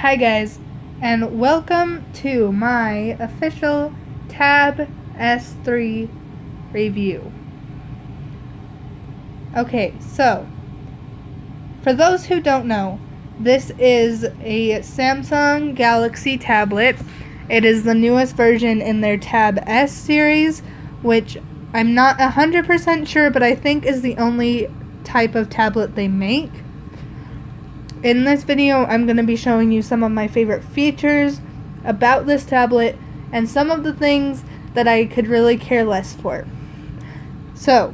Hi guys, and welcome to my official Tab S3 review. Okay, so, for those who don't know, this is a Samsung Galaxy tablet. It is the newest version in their Tab S series, which I'm not 100% sure, but I think is the only type of tablet they make. In this video, I'm going to be showing you some of my favorite features about this tablet and some of the things that I could really care less for. So,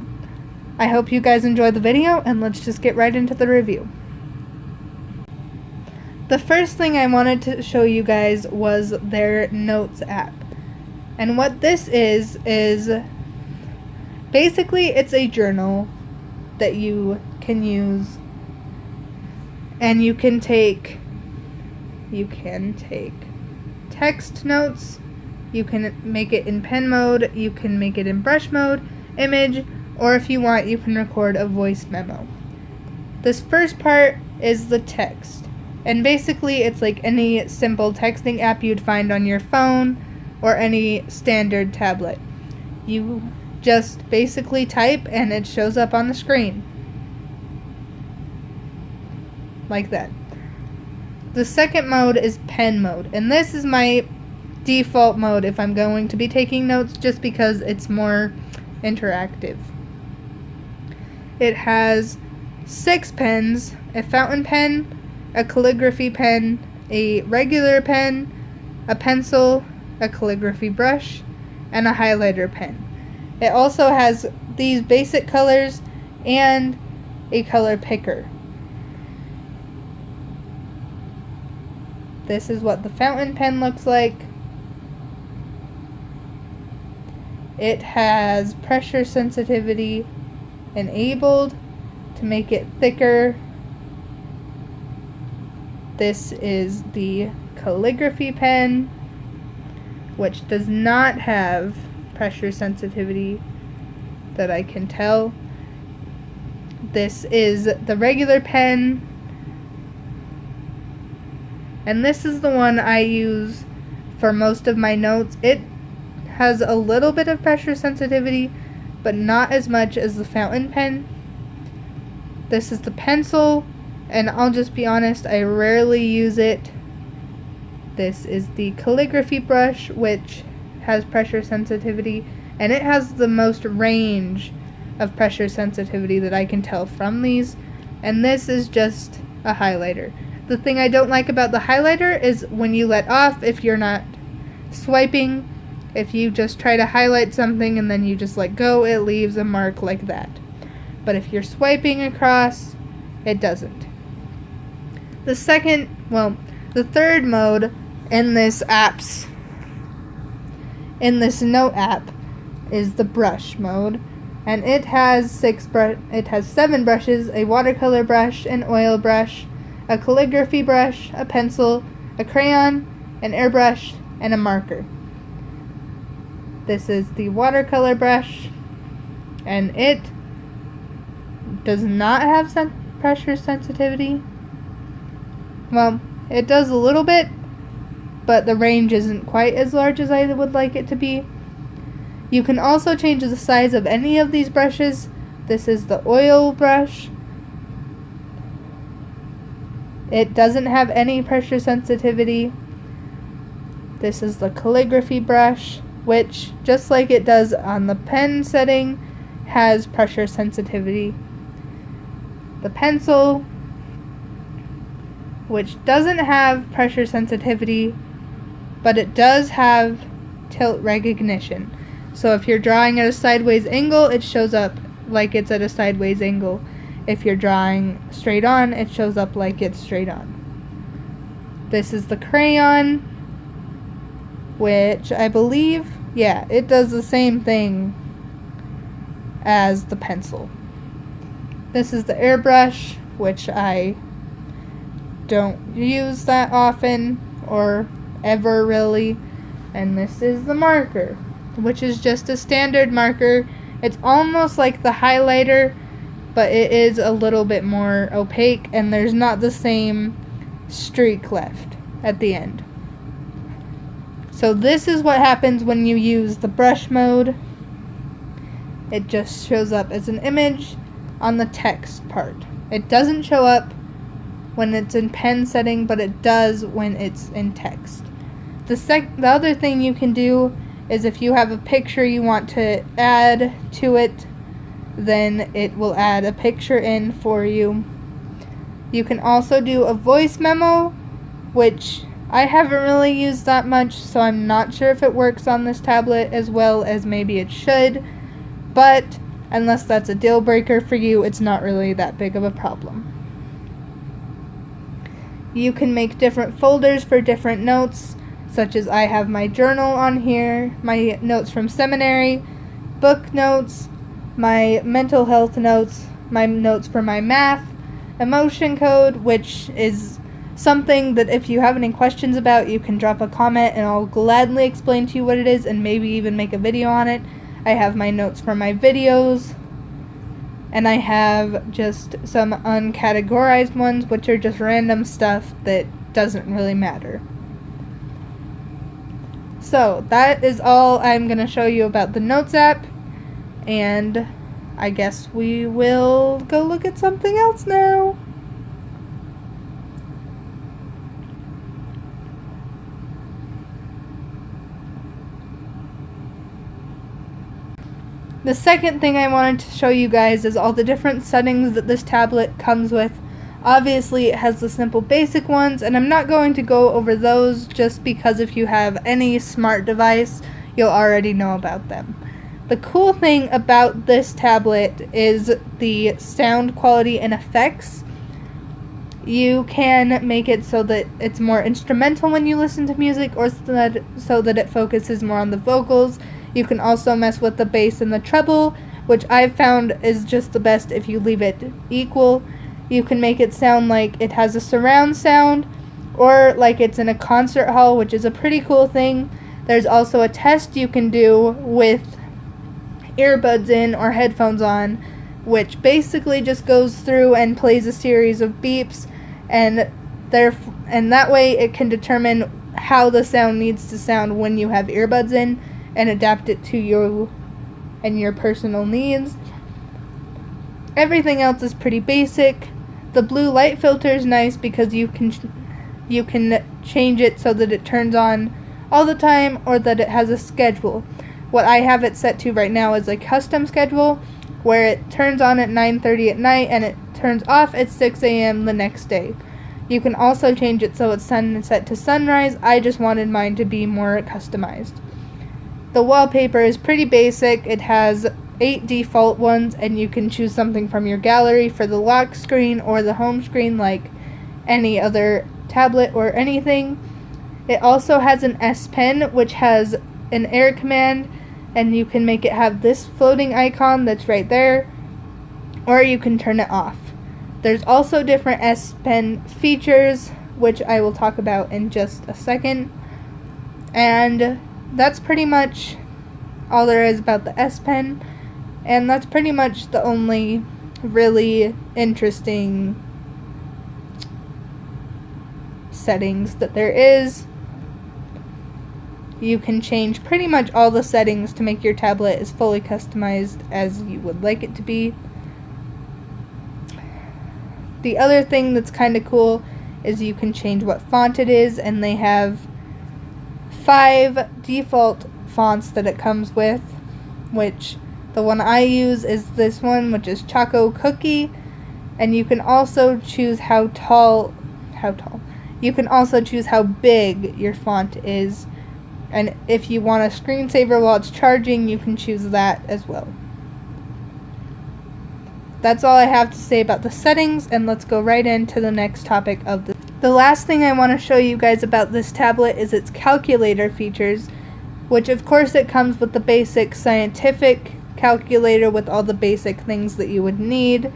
I hope you guys enjoyed the video, and let's just get right into the review. The first thing I wanted to show you guys was their Notes app. And what this is basically it's a journal that you can use, and you can take text notes, you can make it in pen mode, you can make it in brush mode, image, or if you want you can record a voice memo. This first part is the text, and basically it's like any simple texting app you'd find on your phone or any standard tablet. You just basically type and it shows up on the screen. Like that. The second mode is pen mode, and this is my default mode if I'm going to be taking notes, just because it's more interactive. It has 6 pens: a fountain pen, a calligraphy pen, a regular pen, a pencil, a calligraphy brush, and a highlighter pen. It also has these basic colors and a color picker. This is what the fountain pen looks like. It has pressure sensitivity enabled to make it thicker. This is the calligraphy pen, which does not have pressure sensitivity that I can tell. This is the regular pen, and this is the one I use for most of my notes. It has a little bit of pressure sensitivity, but not as much as the fountain pen. This is the pencil, and I'll just be honest, I rarely use it. This is the calligraphy brush, which has pressure sensitivity, and it has the most range of pressure sensitivity that I can tell from these. And this is just a highlighter. The thing I don't like about the highlighter is when you let off, if you're not swiping, if you just try to highlight something and then you just let go, it leaves a mark like that. But if you're swiping across, it doesn't. The third mode in this note app is the brush mode, and it has 7 brushes: a watercolor brush, an oil brush, a calligraphy brush, a pencil, a crayon, an airbrush, and a marker. This is the watercolor brush, and it does not have pressure sensitivity. Well, it does a little bit, but the range isn't quite as large as I would like it to be. You can also change the size of any of these brushes. This is the oil brush. It doesn't have any pressure sensitivity. This is the calligraphy brush, which, just like it does on the pen setting, has pressure sensitivity. The pencil, which doesn't have pressure sensitivity, but it does have tilt recognition. So if you're drawing at a sideways angle, it shows up like it's at a sideways angle. If you're drawing straight on, it shows up like it's straight on. This is the crayon, which I believe, yeah, it does the same thing as the pencil. This is the airbrush, which I don't use that often or ever really. And this is the marker, which is just a standard marker. It's almost like the highlighter, but it is a little bit more opaque, and there's not the same streak left. at the end. So this is what happens when you use the brush mode. It just shows up as an image on the text part. It doesn't show up when it's in pen setting, but it does when it's in text. The other thing you can do is if you have a picture you want to add to it, then it will add a picture in for you. You can also do a voice memo, which I haven't really used that much, so I'm not sure if it works on this tablet as well as maybe it should, but unless that's a deal breaker for you, it's not really that big of a problem. You can make different folders for different notes, such as I have my journal on here, my notes from seminary, book notes, my mental health notes, my notes for my math, emotion code, which is something that if you have any questions about, you can drop a comment and I'll gladly explain to you what it is and maybe even make a video on it. I have my notes for my videos, and I have just some uncategorized ones, which are just random stuff that doesn't really matter. So that is all I'm going to show you about the Notes app, and I guess we will go look at something else now. The second thing I wanted to show you guys is all the different settings that this tablet comes with. Obviously, it has the simple basic ones, and I'm not going to go over those just because if you have any smart device, you'll already know about them. The cool thing about this tablet is the sound quality and effects. You can make it so that it's more instrumental when you listen to music, or so that it focuses more on the vocals. You can also mess with the bass and the treble, which I've found is just the best if you leave it equal. You can make it sound like it has a surround sound, or like it's in a concert hall, which is a pretty cool thing. There's also a test you can do with earbuds in or headphones on, which basically just goes through and plays a series of beeps, and that way it can determine how the sound needs to sound when you have earbuds in, and adapt it to you and your personal needs. Everything else is pretty basic. The blue light filter is nice because you can change it so that it turns on all the time, or that it has a schedule. What I have it set to right now is a custom schedule where it turns on at 9:30 at night and it turns off at 6 a.m. the next day. You can also change it so it's set to sunrise. I just wanted mine to be more customized. The wallpaper is pretty basic. It has 8 default ones, and you can choose something from your gallery for the lock screen or the home screen like any other tablet or anything. It also has an S Pen, which has an air command, and you can make it have this floating icon that's right there, or you can turn it off. There's also different S Pen features, which I will talk about in just a second, and that's pretty much all there is about the S Pen, and that's pretty much the only really interesting settings that there is. You can change pretty much all the settings to make your tablet as fully customized as you would like it to be. The other thing that's kind of cool is you can change what font it is, and they have 5 default fonts that it comes with, which the one I use is this one, which is Choco Cookie, and you can also choose how tall. You can also choose how big your font is, and if you want a screensaver while it's charging, you can choose that as well. That's all I have to say about the settings, and let's go right into the next topic of the last thing I want to show you guys about this tablet is its calculator features, which of course it comes with the basic scientific calculator with all the basic things that you would need,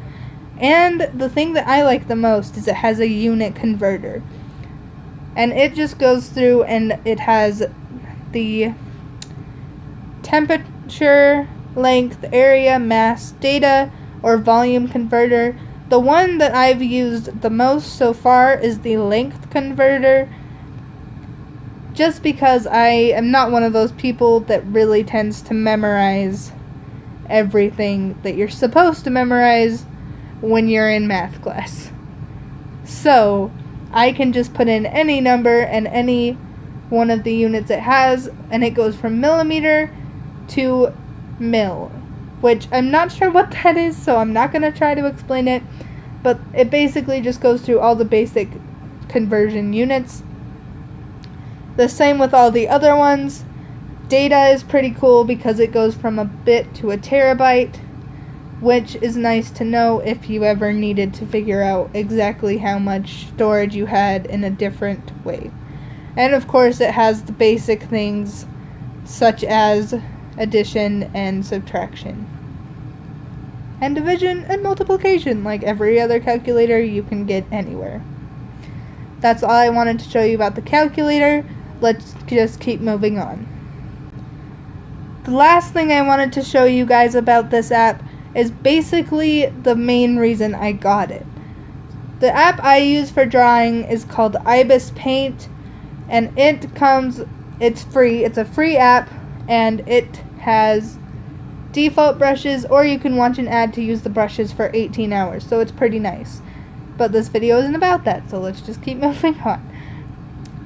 and the thing that I like the most is it has a unit converter, and it just goes through and it has the temperature, length, area, mass, data, or volume converter. The one that I've used the most so far is the length converter. just because I am not one of those people that really tends to memorize everything that you're supposed to memorize when you're in math class. So I can just put in any number and any one of the units it has, and it goes from millimeter to mil, which I'm not sure what that is, so I'm not going to try to explain it, but it basically just goes through all the basic conversion units. The same with all the other ones. Data is pretty cool because it goes from a bit to a terabyte, which is nice to know if you ever needed to figure out exactly how much storage you had in a different way. And of course it has the basic things such as addition and subtraction. And division and multiplication, like every other calculator you can get anywhere. That's all I wanted to show you about the calculator. Let's just keep moving on. The last thing I wanted to show you guys about this app is basically the main reason I got it. The app I use for drawing is called Ibis Paint, and it's free. It's a free app, and it has default brushes, or you can watch an ad to use the brushes for 18 hours, so it's pretty nice. But this video isn't about that, so let's just keep moving on.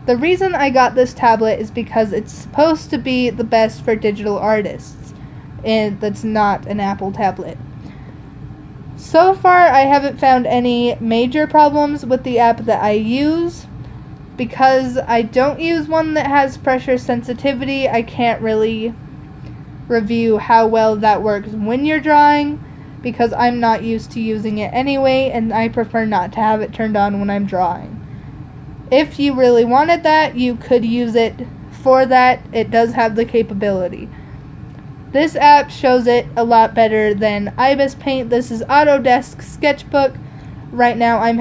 The reason I got this tablet is because it's supposed to be the best for digital artists, and that's not an Apple tablet. So far, I haven't found any major problems with the app that I use. Because I don't use one that has pressure sensitivity, I can't really review how well that works when you're drawing, because I'm not used to using it anyway, and I prefer not to have it turned on when I'm drawing. If you really wanted that, you could use it for that. It does have the capability. This app shows it a lot better than Ibis Paint. This is Autodesk Sketchbook. Right now I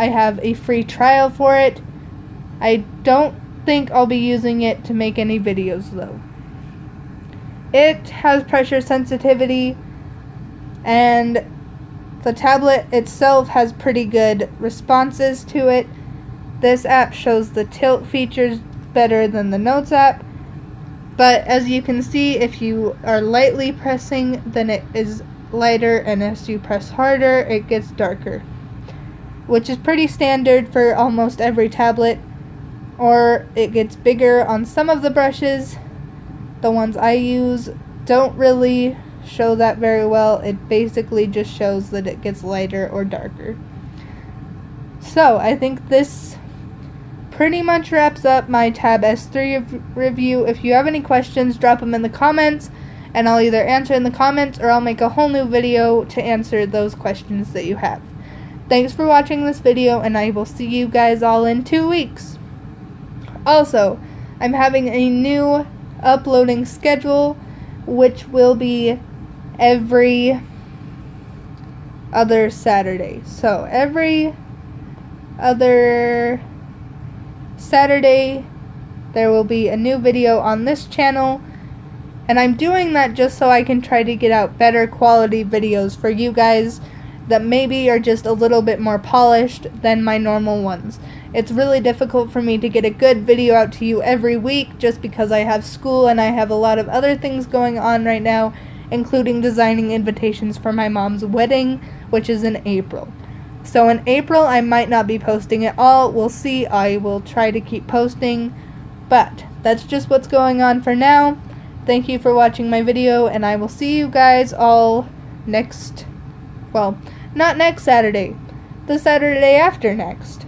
have a free trial for it. I don't think I'll be using it to make any videos though. It has pressure sensitivity, and the tablet itself has pretty good responses to it. This app shows the tilt features better than the Notes app, but as you can see, if you are lightly pressing, then it is lighter, and as you press harder, it gets darker, which is pretty standard for almost every tablet. Or it gets bigger on some of the brushes. The ones I use don't really show that very well. It basically just shows that it gets lighter or darker. So I think this pretty much wraps up my Tab S3 review. If you have any questions, drop them in the comments, and I'll either answer in the comments or I'll make a whole new video to answer those questions that you have. Thanks for watching this video, and I will see you guys all in 2 weeks. Also, I'm having a new uploading schedule, which will be every other Saturday. So every other Saturday there will be a new video on this channel, and I'm doing that just so I can try to get out better quality videos for you guys that maybe are just a little bit more polished than my normal ones. It's really difficult for me to get a good video out to you every week just because I have school and I have a lot of other things going on right now, including designing invitations for my mom's wedding, which is in April. So in April, I might not be posting at all. We'll see. I will try to keep posting, but that's just what's going on for now. Thank you for watching my video, and I will see you guys all next, well, not next Saturday, the Saturday after next.